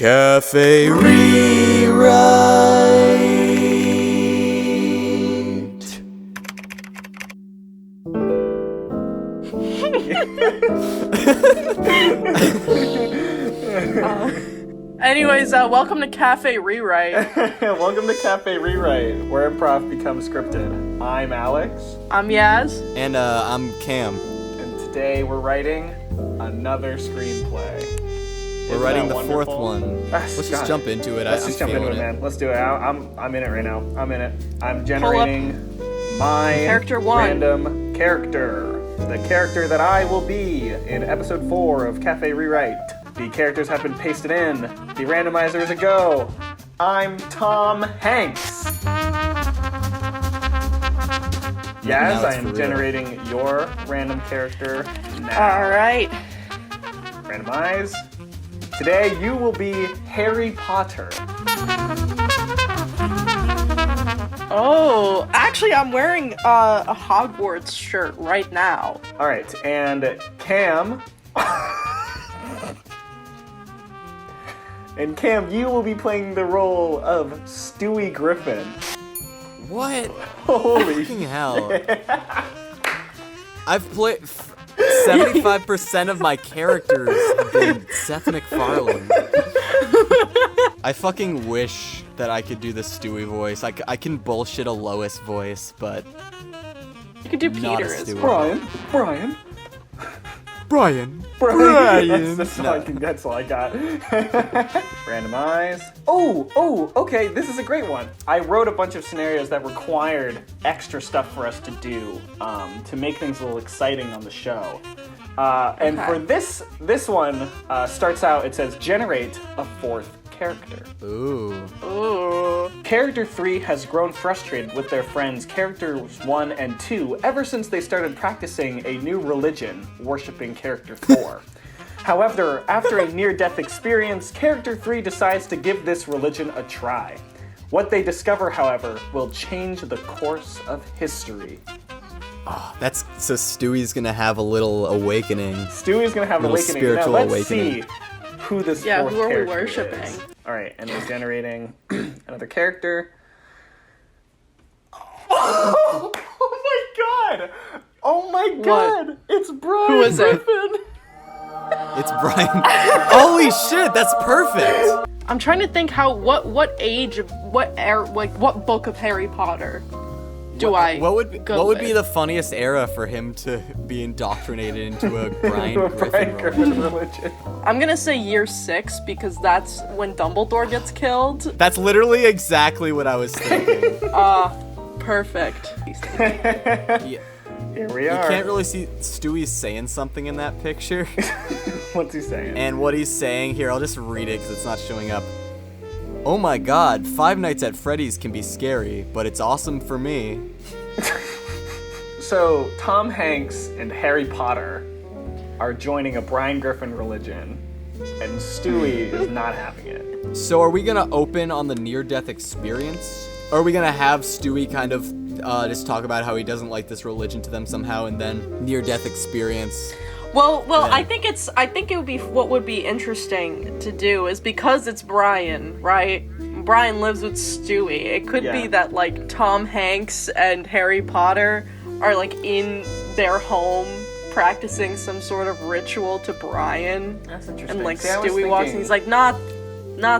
Cafe Rewrite. Anyways, welcome to Cafe Rewrite. Welcome to Cafe Rewrite, where improv becomes scripted. I'm Alex. I'm Yaz. And I'm Cam. And today we're writing another screenplay. We're writing the fourth one. Let's just jump into it. Let's just jump into it, man. Let's do it. I'm in it right now. I'm in it. I'm generating my Character 1. random character. The character that I will be in episode 4 of Cafe Rewrite. The characters have been pasted in. The randomizer is a go. I'm Tom Hanks. Yaz, I am generating your random character now. Alright. Randomize. Today you will be Harry Potter. Oh, actually I'm wearing a Hogwarts shirt right now. Alright, and Cam... And Cam, you will be playing the role of Stewie Griffin. What? Holy fucking hell. I've played... 75% of my characters have been Seth MacFarlane. I fucking wish that I could do the Stewie voice. I can bullshit a Lois voice, but... You could do Peter as well. Brian. That's all I got. Randomize. Oh, okay, this is a great one. I wrote a bunch of scenarios that required extra stuff for us to do to make things a little exciting on the show. And for this one, starts out, it says, generate a fourth character. Ooh. Character 3 has grown frustrated with their friends Characters 1 and 2 ever since they started practicing a new religion, worshipping Character 4. However, after a near-death experience, Character 3 decides to give this religion a try. What they discover, however, will change the course of history. Oh, so Stewie's gonna have a little awakening. Stewie's gonna have an awakening. Spiritual now, let's awakening. see who this Yeah, fourth who are we character worshipping? is. All right, and we're generating another character. Oh my god! Oh my god! What? It's Brian Who is it? Griffin. It's Brian. Holy shit, that's perfect! I'm trying to think what age, what book of Harry Potter What would be the funniest era for him to be indoctrinated into a Brian Griffin religion? I'm gonna say year 6 because that's when Dumbledore gets killed. That's literally exactly what I was thinking. Perfect. Yeah. Here we You are. can't really see Stewie saying something in that picture. What's he saying? And what he's saying here, I'll just read it because it's not showing up. Oh my god, Five Nights at Freddy's can be scary, but it's awesome for me. So, Tom Hanks and Harry Potter are joining a Brian Griffin religion, and Stewie is not having it. So are we gonna open on the near-death experience? Or are we gonna have Stewie kind of just talk about how he doesn't like this religion to them somehow, and then near-death experience? Well, I think it would be, what would be interesting to do is because it's Brian, right? Brian lives with Stewie. It could be that, like, Tom Hanks and Harry Potter are, like, in their home practicing some sort of ritual to Brian. That's interesting. And, like, See, Stewie walks and he's like, not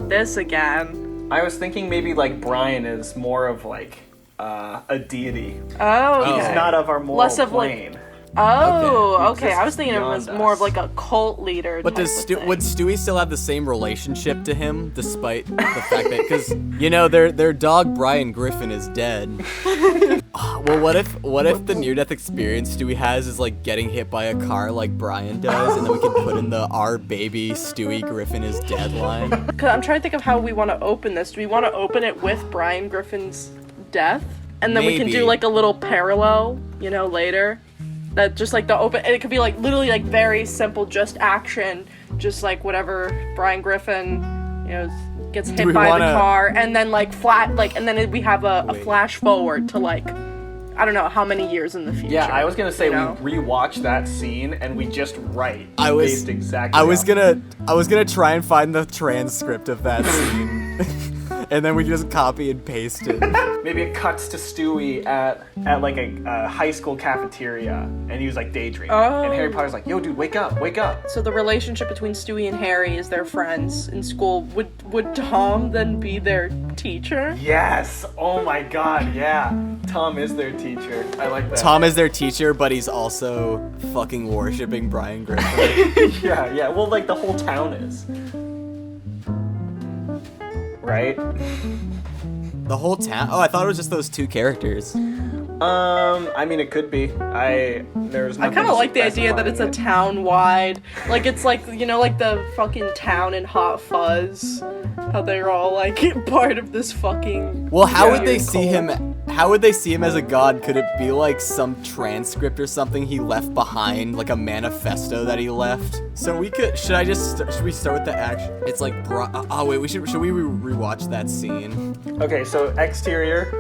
this again. I was thinking maybe, like, Brian is more of, like, a deity. Oh, okay. He's not of our moral Less of, plane. like, okay. I was exists thinking it was beyond more us. of like a cult leader. But would Stewie still have the same relationship to him, despite the fact that, because, you know, their dog Brian Griffin is dead. Well, what if the near-death experience Stewie has is like getting hit by a car like Brian does, and then we can put in the "Our baby Stewie Griffin is dead" line? Cause I'm trying to think of how we want to open this. Do we want to open it with Brian Griffin's death, and then we can do like a little parallel, later? That just like the open, it could be like literally like very simple, just action, just like whatever Brian Griffin, gets hit by the car, and then like and then we have a flash forward to like, I don't know how many years in the future. Yeah, I was gonna say you know? we rewatch that scene and we just write I was based exactly. I was gonna try and find the transcript of that scene, and then we just copy and paste it. Maybe it cuts to Stewie at like a high school cafeteria, and he was like daydreaming, and Harry Potter's like, "Yo, dude, wake up, wake up." So the relationship between Stewie and Harry is their friends in school. Would Tom then be their teacher? Yes. Oh my God. Yeah. Tom is their teacher. I like that. Tom is their teacher, but he's also fucking worshipping Brian Griffin. Yeah. Well, like the whole town is. Right? The whole town? Oh, I thought it was just those two characters. I mean, it could be. There's. I kind of like the idea that it's a town-wide, like it's like, you know, like the fucking town in Hot Fuzz, how they're all like part of this fucking. Well, how would they cult. see him? How would they see him as a god? Could it be like some transcript or something he left behind, like a manifesto that he left? So we could. Should we start with the action? It's like, oh wait, should we rewatch that scene? Okay, so exterior.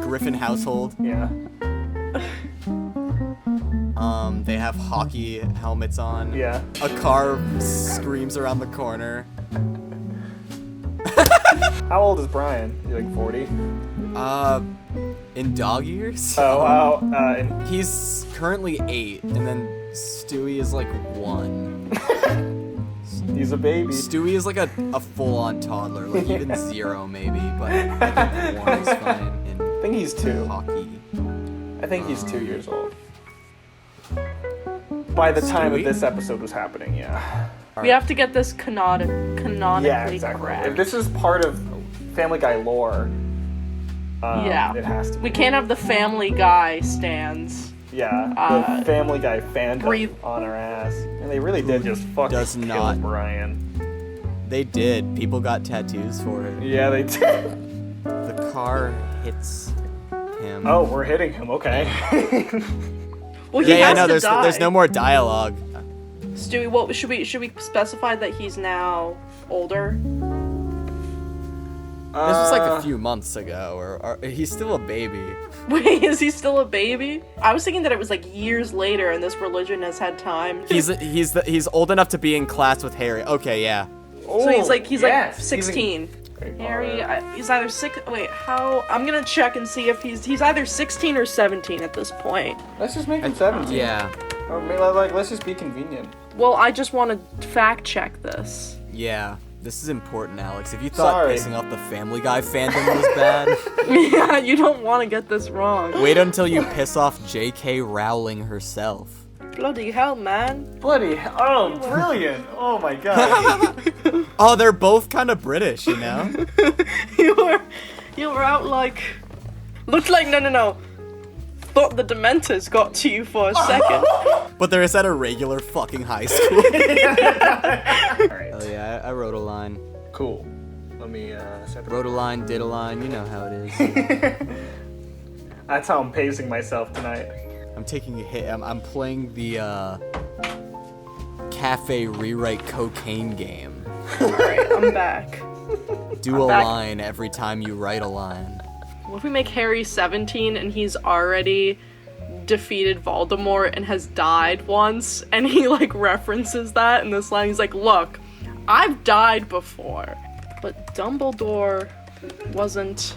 Griffin household. Yeah. They have hockey helmets on. Yeah. A car screams around the corner. How old is Brian? You like 40? In dog years? Oh wow. He's currently 8, and then Stewie is like 1. He's a baby. Stewie is like a full-on toddler, like even 0 maybe, but I think 1 is fine I think he's 2. in hockey. I think he's 2 years old. By the time Stewie? of this episode was happening, yeah. We have to get this canonically Yeah, exactly. correct. If this is part of Family Guy lore, Yeah. it has to be. We can't have the Family Guy stands. Yeah, the Family Guy fandom breathe- on our ass. And they really did just fucking does kill not. Brian. They did. People got tattoos for it. Yeah, they did. The car hits him. Oh, we're hitting him, okay. Well, he yeah, has no, to there's die. no more dialogue. Stewie, what should we specify that he's now older? This was like a few months ago, or he's still a baby. Wait, is he still a baby? I was thinking that it was like years later, and this religion has had time. He's old enough to be in class with Harry. Okay, yeah. So he's like yes, 16. Harry, he's either 6. Wait, how? I'm gonna check and see if he's either 16 or 17 at this point. Let's just make him 17. Yeah. Or maybe, like, let's just be convenient. Well, I just want to fact check this. Yeah. This is important, Alex. If you thought Sorry. pissing off the Family Guy fandom was bad, Yeah, you don't want to get this wrong. wait until you piss off J.K. Rowling herself. Bloody hell, man. Bloody hell. Oh, brilliant. Oh my god. Oh, they're both kind of British, you know? You were out like. Looked like no. Thought the Dementors got to you for a second. But they're just at a regular fucking high school. Alright. Oh yeah, I wrote a line. Cool. Let me set the... Wrote a line, did a line, you know how it is. That's how I'm pacing myself tonight. I'm taking a hit. I'm playing the cafe rewrite cocaine game. Alright, I'm back. Do a back. line every time you write a line. What if we make Harry 17 and he's already defeated Voldemort and has died once, and he like references that in this line? He's like, look, I've died before, but Dumbledore wasn't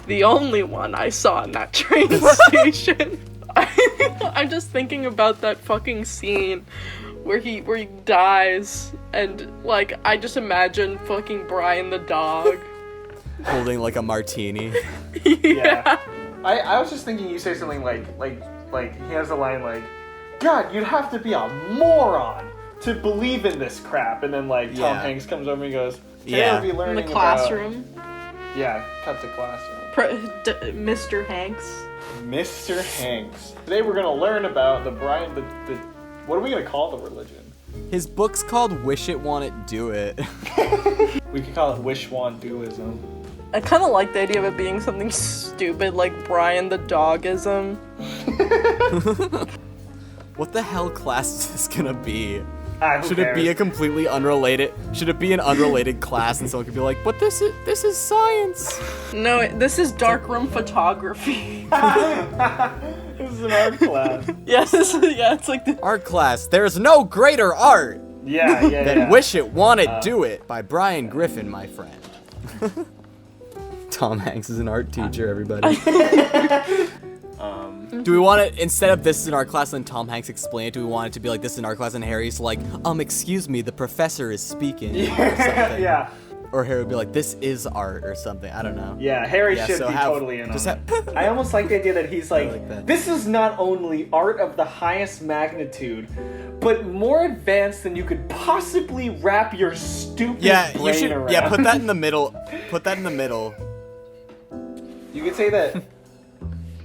the only one I saw in that train station. I'm just thinking about that fucking scene where he dies, and like I just imagine fucking Brian the dog. Holding like a martini. Yeah. I was just thinking you say something like he has a line like, God, you'd have to be a moron to believe in this crap, and then like Tom Yeah. Hanks comes over and goes, Today Yeah. we'll be In learning the classroom. Yeah, cut to classroom. Mr. Hanks. Mr. Hanks. Today we're gonna learn about the what are we gonna call the religion? His book's called Wish It, Want It, Do It. We could call it Wish Want Dualism. I kind of like the idea of it being something stupid like Brian the Dogism. What the hell class is this gonna be? Should it be a completely unrelated? Should it be an unrelated class, and someone could be like, "But this is science." No, this is darkroom photography. This is an art class. Yes, it's like the Art class. There's no greater art Yeah. than Wish It, Want It, Do It by Brian Griffin, my friend. Tom Hanks is an art teacher, everybody. Do we want it, instead of this is in our class and Tom Hanks explain it, do we want it to be like this is in our class and Harry's like, excuse me, the professor is speaking, or something. Yeah. Or Harry would be like, this is art, or something, I don't know. Yeah, Harry should so be have- totally in on just it. have- I almost like the idea that he's like, like that. this is not only art of the highest magnitude, but more advanced than you could possibly wrap your stupid Yeah, brain you should, around. yeah, put that in the middle. Put that in the middle. You could say that,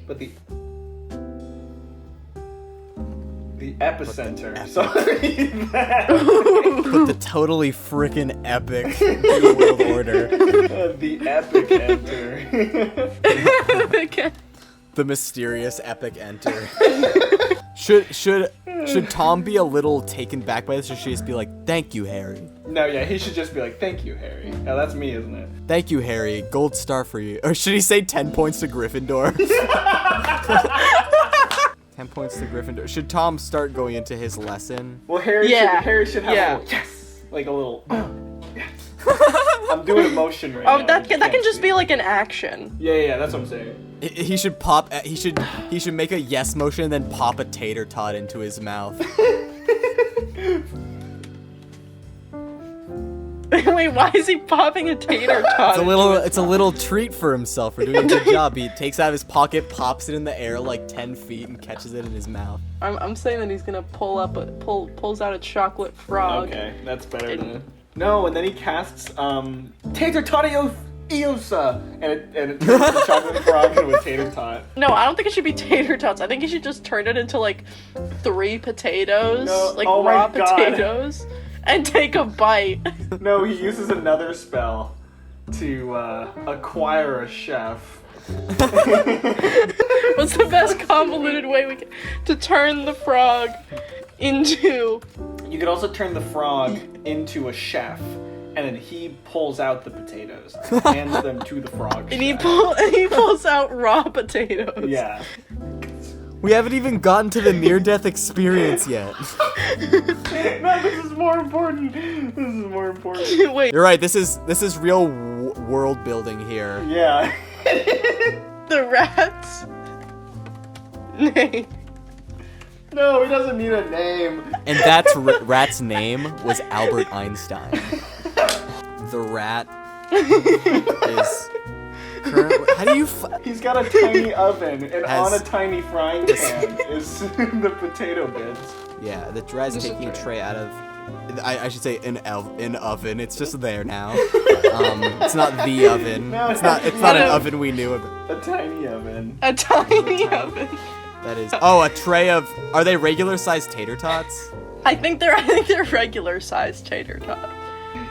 but the epicenter. Sorry, that. Put the totally frickin' epic New World Order. The epic enter. The mysterious epic enter. Should Tom be a little taken back by this, or should he just be like, thank you, Harry? No, yeah, he should just be like, thank you, Harry. Yeah, that's me, isn't it? Thank you, Harry. Gold star for you. Or should he say 10 points to Gryffindor? 10 points to Gryffindor. Should Tom start going into his lesson? Well, Harry should have a little, yes, like a little, yes. I'm doing emotion right now. Oh, that can just be like an action. Yeah, that's what I'm saying. He should pop. He should make a yes motion and then pop a tater tot into his mouth. Wait, why is he popping a tater tot? It's a little treat for himself for doing a good job. He takes it out of his pocket, pops it in the air like 10 feet, and catches it in his mouth. I'm saying that he's gonna pulls out a chocolate frog. Okay, that's better than it. No, and then he casts Tater Totio Iosa, and it turns the chocolate frog into a tater tot. No, I don't think it should be tater tots. I think he should just turn it into like 3 potatoes, like oh raw my God. potatoes, and take a bite. No, he uses another spell to acquire a chef. What's the best convoluted way we can to turn the frog into? You could also turn the frog into a chef, and then he pulls out the potatoes, hands them to the frog. And chef. he pulls out raw potatoes. Yeah. We haven't even gotten to the near-death experience yet. No, this is more important. Wait, You're right. This is real world building here. Yeah. the rat's name. No, he doesn't need a name. And that's Rat's name was Albert Einstein. The rat is currently. How do you? He's got a tiny oven, and Has- on a tiny frying pan is the potato bits. Yeah, the rat's taking a tray out of. I should say an oven. It's just there now. It's not the oven. No, It's not an oven we knew about. A tiny oven. A tiny oven. That is. Oh, a tray of. Are they regular sized tater tots? I think they're regular sized tater tots.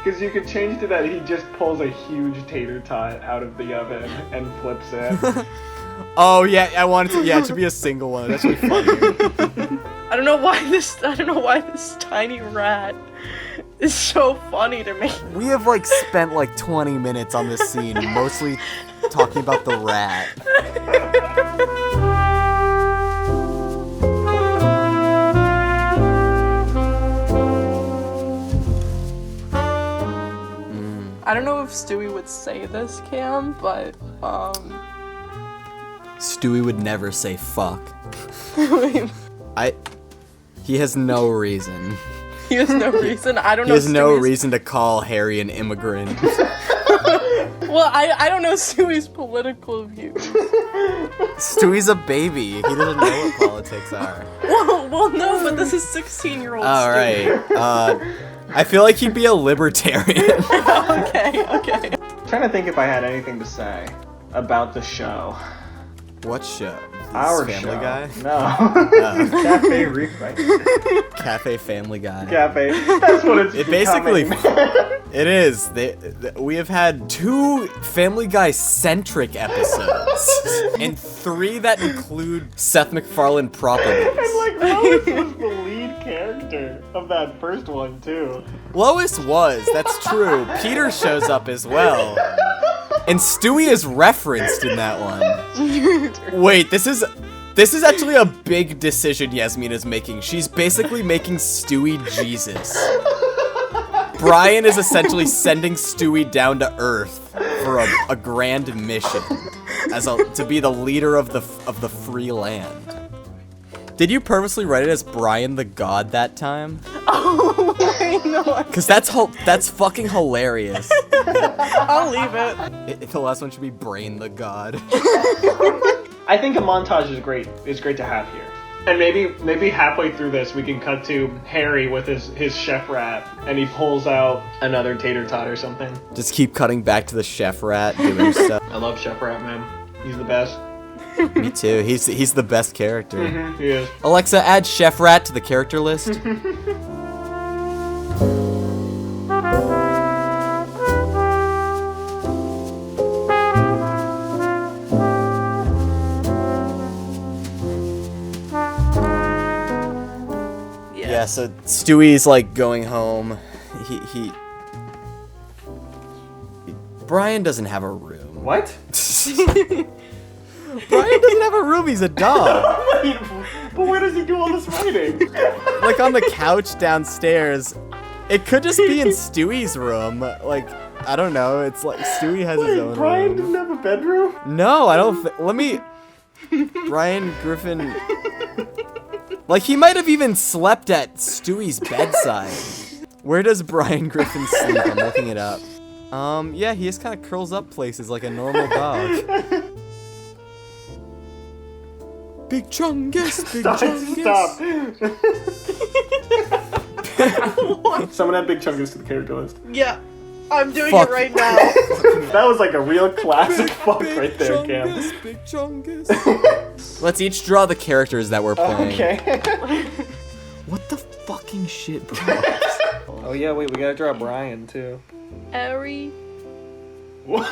Because you could change to that he just pulls a huge tater tot out of the oven and flips it. Oh yeah, I wanted to. Yeah, it should be a single one. That should be funny. I don't know why this tiny rat is so funny to me. We have like spent like 20 minutes on this scene, mostly talking about the rat. I don't know if Stewie would say this, Cam, but Stewie would never say fuck. He has no reason. he has no reason. I don't He know. has no Stewie's- reason to call Harry an immigrant. Well, I don't know Stewie's political views. Stewie's a baby. He doesn't know what politics are. well, no, but this is 16-year-old. All right. I feel like he'd be a libertarian. Okay. I'm trying to think if I had anything to say about the show. What show? Our Family show. Guy? No. Cafe Rewrite. Cafe Family Guy. Cafe. That's what it's It basically, becoming. it is. We have had 2 Family Guy centric episodes, and 3 that include Seth MacFarlane properties. And like Lois was the lead character. character of that first one, too. Lois was, that's true. Peter shows up as well. And Stewie is referenced in that one. Wait, this is actually a big decision Yasmina's making. She's basically making Stewie Jesus. Brian is essentially sending Stewie down to Earth for a grand mission, to be the leader of the free land. Did you purposely write it as Brian the God that time? Oh, I know. Cause that's fucking hilarious. I'll leave it. The last one should be Brain the God. I think a montage is great. It's great to have here. And maybe halfway through this, we can cut to Harry with his chef rat, and he pulls out another tater tot or something. Just keep cutting back to the chef rat doing stuff. I love Chef Rat, man. He's the best. Me too. He's the best character. Mm-hmm, he is. Alexa, add Chef Rat to the character list. Yeah, so Stewie's like going home. He Brian doesn't have a room. What? Brian doesn't have a room, he's a dog. Wait, but where does he do all this writing? Like on the couch downstairs. It could just be in Stewie's room. Like, I don't know. It's like Stewie has his own Brian room. didn't have a bedroom? No, I don't let me Brian Griffin. Like, he might have even slept at Stewie's bedside. Where does Brian Griffin sleep? I'm looking it up. Yeah, he just kind of curls up places like a normal dog. Big Chungus, Big Chungus. Stop. Someone add Big Chungus to the character list. Yeah, I'm doing Fuck. it right now. That was like a real classic fuck right there, Cam. Big Chungus. Let's each draw the characters that we're playing. Okay. What the fucking shit, bro? Oh yeah, wait, we gotta draw Brian too. Harry. What?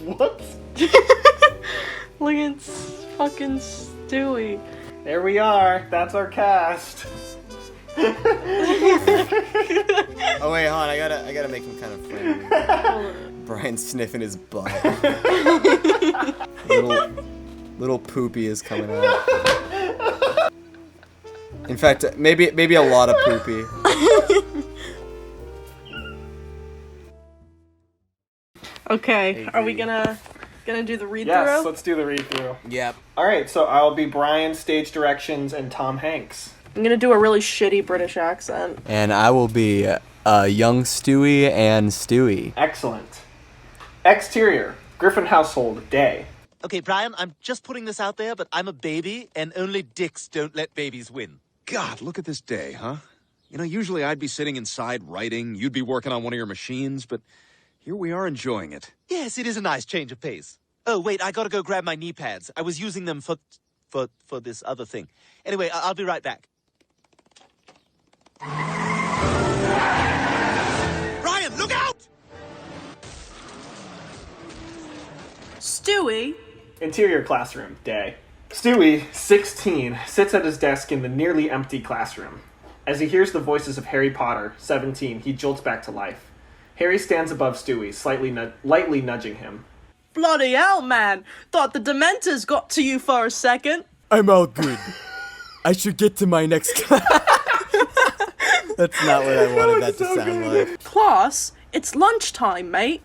What? Look at fucking Stewie. There we are. That's our cast. Oh wait, hold on. I gotta make him kind of friendly. Brian's sniffing his butt. little poopy is coming out. In fact, maybe a lot of poopy. Okay, are we gonna do the read-through? Yes, let's do the read-through. Yep. Alright, so I'll be Brian, stage directions, and Tom Hanks. I'm gonna do a really shitty British accent. And I will be young Stewie and Stewie. Excellent. Exterior, Griffin household, day. Okay, Brian, I'm just putting this out there, but I'm a baby, and only dicks don't let babies win. God, look at this day, huh? You know, usually I'd be sitting inside writing, you'd be working on one of your machines, but here we are enjoying it. Yes, it is a nice change of pace. Oh, wait, I gotta go grab my knee pads. I was using them for this other thing. Anyway, I'll be right back. Brian, look out! Stewie? Interior classroom, day. Stewie, 16, sits at his desk in the nearly empty classroom. As he hears the voices of Harry Potter, 17, he jolts back to life. Harry stands above Stewie, lightly nudging him. Bloody hell, man! Thought the Dementors got to you for a second. I'm all good. I should get to my next class. That's not what I wanted that to sound like. Class, it's lunchtime, mate.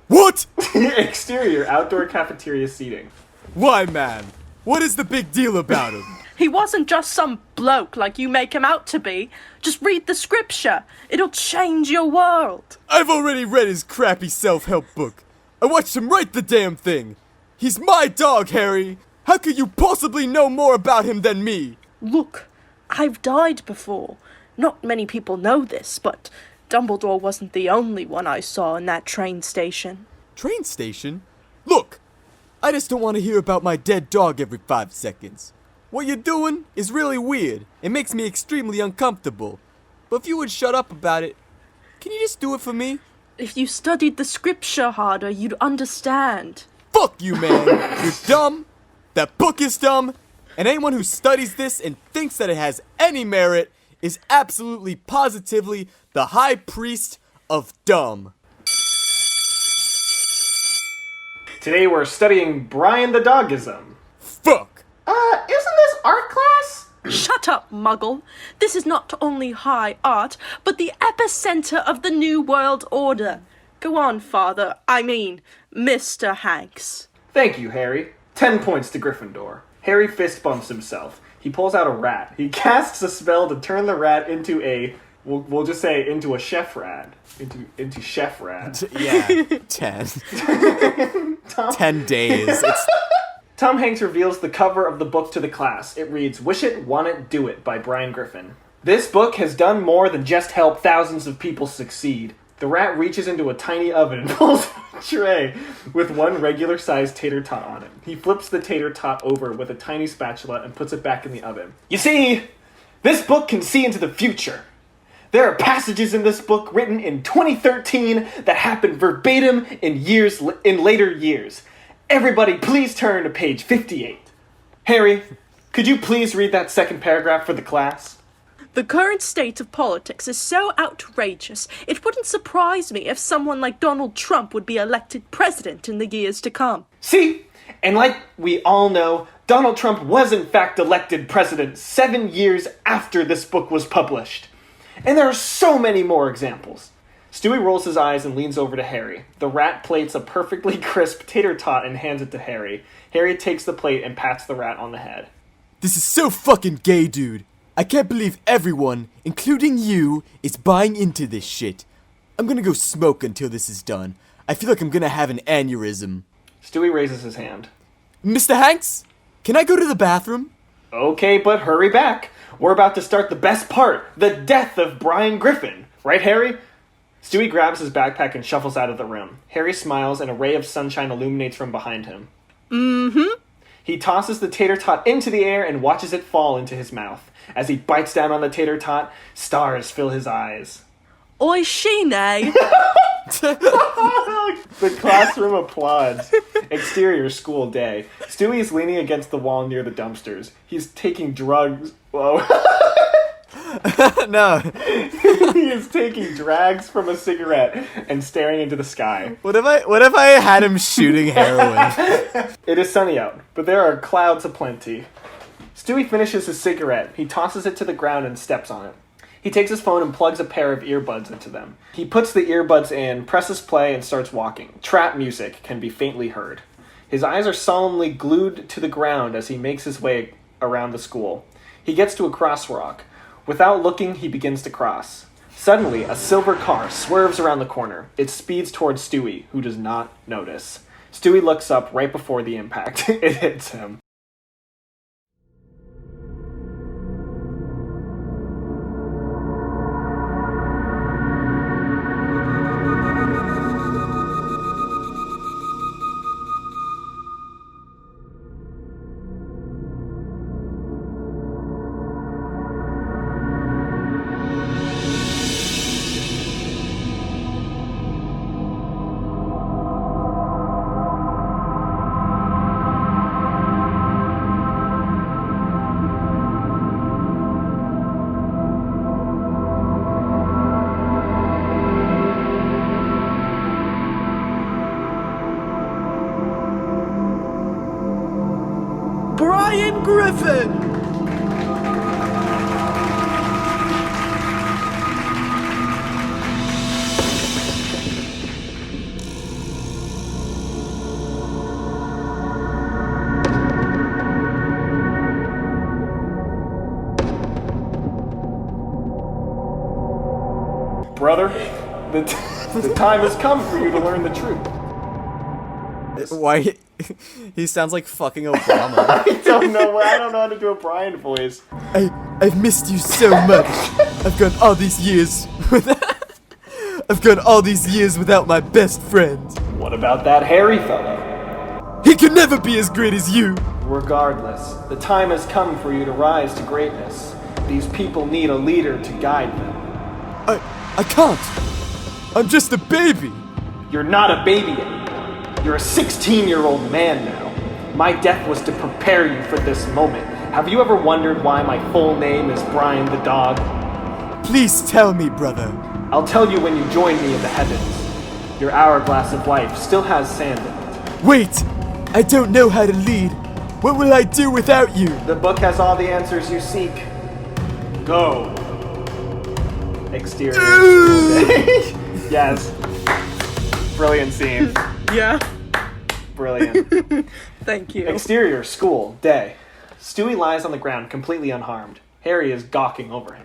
What? Exterior, outdoor cafeteria seating. Why, man? What is the big deal about him? He wasn't just some bloke like you make him out to be. Just read the scripture. It'll change your world. I've already read his crappy self-help book. I watched him write the damn thing. He's my dog, Harry. How could you possibly know more about him than me? Look, I've died before. Not many people know this, but Dumbledore wasn't the only one I saw in that train station. Train station? Look, I just don't want to hear about my dead dog every 5 seconds. What you're doing is really weird. It makes me extremely uncomfortable. But if you would shut up about it, can you just do it for me? If you studied the scripture harder, you'd understand. Fuck you, man. You're dumb. That book is dumb. And anyone who studies this and thinks that it has any merit is absolutely positively the high priest of dumb. Today we're studying Brian the Dogism. Fuck! Isn't this art class? Shut up, Muggle. This is not only high art, but the epicenter of the New World Order. Go on, Father. I mean, Mr. Hanks. Thank you, Harry. 10 points to Gryffindor. Harry fist bumps himself. He pulls out a rat. He casts a spell to turn the rat into a, we'll just say, into a chef rat. Into chef rat. Yeah, 10. 10 days. Tom Hanks reveals the cover of the book to the class. It reads, Wish It, Want It, Do It by Brian Griffin. This book has done more than just help thousands of people succeed. The rat reaches into a tiny oven and pulls a tray with one regular-sized tater tot on it. He flips the tater tot over with a tiny spatula and puts it back in the oven. You see, this book can see into the future. There are passages in this book written in 2013 that happened verbatim in later years. Everybody, please turn to page 58. Harry, could you please read that second paragraph for the class? The current state of politics is so outrageous, it wouldn't surprise me if someone like Donald Trump would be elected president in the years to come. See? And like we all know, Donald Trump was in fact elected president 7 years after this book was published. And there are so many more examples. Stewie rolls his eyes and leans over to Harry. The rat plates a perfectly crisp tater tot and hands it to Harry. Harry takes the plate and pats the rat on the head. This is so fucking gay, dude. I can't believe everyone, including you, is buying into this shit. I'm gonna go smoke until this is done. I feel like I'm gonna have an aneurysm. Stewie raises his hand. Mr. Hanks, can I go to the bathroom? Okay, but hurry back. We're about to start the best part, the death of Brian Griffin. Right, Harry? Stewie grabs his backpack and shuffles out of the room. Harry smiles and a ray of sunshine illuminates from behind him. Mm-hmm. He tosses the tater tot into the air and watches it fall into his mouth. As he bites down on the tater tot, stars fill his eyes. Oishine. The classroom applauds. Exterior school day. Stewie is leaning against the wall near the dumpsters. He's taking drugs. Whoa. No. He is taking drags from a cigarette and staring into the sky. What if I had him shooting heroin? It is sunny out, but there are clouds aplenty. Stewie finishes his cigarette. He tosses it to the ground and steps on it. He takes his phone and plugs a pair of earbuds into them. He puts the earbuds in, presses play, and starts walking. Trap music can be faintly heard. His eyes are solemnly glued to the ground as he makes his way around the school. He gets to a crosswalk. Without looking, he begins to cross. Suddenly, a silver car swerves around the corner. It speeds towards Stewie, who does not notice. Stewie looks up right before the impact. It hits him. Brian Griffin! Brother, the time has come for you to learn the truth. Why? He sounds like fucking Obama. I don't know how to do a Brian voice. I've missed you so much. I've gone all these years without my best friend. What about that hairy fellow? He could never be as great as you. Regardless, the time has come for you to rise to greatness. These people need a leader to guide them. I can't. I'm just a baby. You're not a baby anymore. You're a 16-year-old man now. My death was to prepare you for this moment. Have you ever wondered why my full name is Brian the Dog? Please tell me, brother. I'll tell you when you join me in the heavens. Your hourglass of life still has sand in it. Wait! I don't know how to lead. What will I do without you? The book has all the answers you seek. Go. Exterior. Yes. Brilliant scene. Yeah. Brilliant. Thank you. Exterior, school, day. Stewie lies on the ground, completely unharmed. Harry is gawking over him.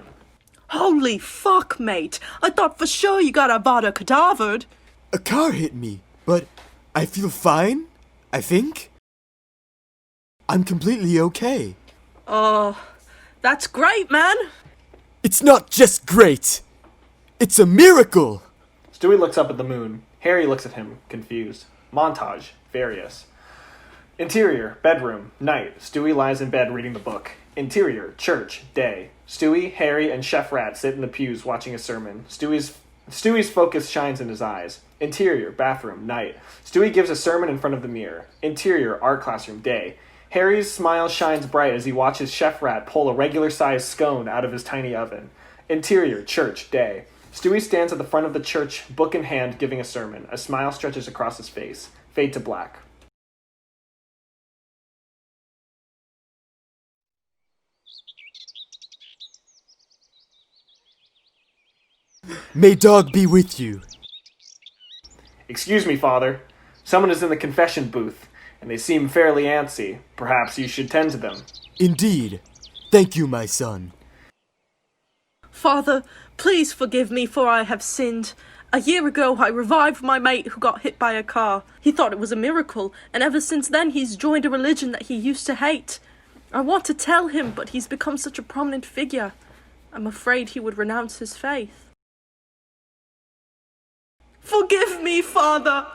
Holy fuck, mate. I thought for sure you got Avada cadavered. A car hit me, but I feel fine, I think. I'm completely okay. That's great, man. It's not just great. It's a miracle. Stewie looks up at the moon. Harry looks at him, confused. Montage, various. Interior, bedroom, night. Stewie lies in bed reading the book. Interior, church, day. Stewie, Harry, and Chef Rat sit in the pews watching a sermon. Stewie's focus shines in his eyes. Interior, bathroom, night. Stewie gives a sermon in front of the mirror. Interior, art classroom, day. Harry's smile shines bright as he watches Chef Rat pull a regular-sized scone out of his tiny oven. Interior, church, day. Stewie stands at the front of the church, book in hand, giving a sermon. A smile stretches across his face. Fade to black. May dog be with you. Excuse me, Father. Someone is in the confession booth, and they seem fairly antsy. Perhaps you should tend to them. Indeed. Thank you, my son. Father, please forgive me for I have sinned. A year ago, I revived my mate who got hit by a car. He thought it was a miracle, and ever since then he's joined a religion that he used to hate. I want to tell him, but he's become such a prominent figure. I'm afraid he would renounce his faith. Forgive me, Father!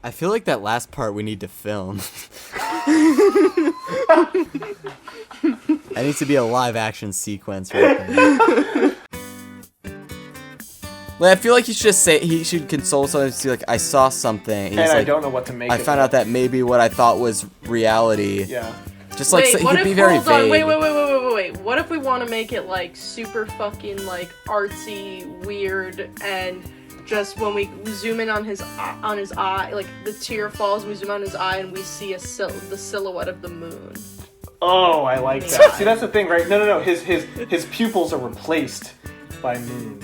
I feel like that last part we need to film. That needs to be a live action sequence right there. Like, I feel like he should just say, he should console something and see, like, I saw something. And I don't know what to make I of found it. out that maybe what I thought was reality. Yeah. Just like, Wait, so, he what could if, be very hold on, vague. wait. What if we want to make it, like, super fucking, like, artsy, weird, and just when we zoom in on his eye, like, the tear falls, we zoom on his eye, and we see the silhouette of the moon. Oh, I like that. See, that's the thing, right? No. His pupils are replaced by moons.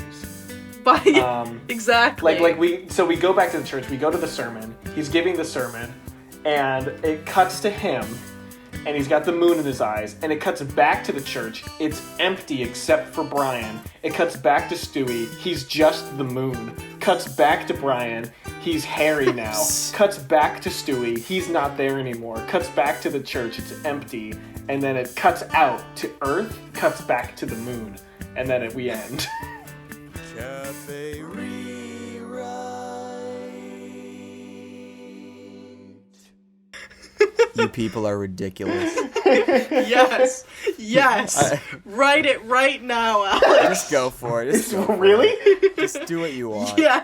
Exactly. We go back to the church, we go to the sermon, he's giving the sermon, and it cuts to him, and he's got the moon in his eyes, and it cuts back to the church. It's empty except for Brian. It cuts back to Stewie. He's just the moon. Cuts back to Brian. He's Harry now. Cuts back to Stewie. He's not there anymore. Cuts back to the church. It's empty. And then it cuts out to Earth. Cuts back to the moon. And then we end. Cafe You people are ridiculous. Yes. Write it right now, Alex. Just go for it. Just go for Really? it. Just do what you want. Yes.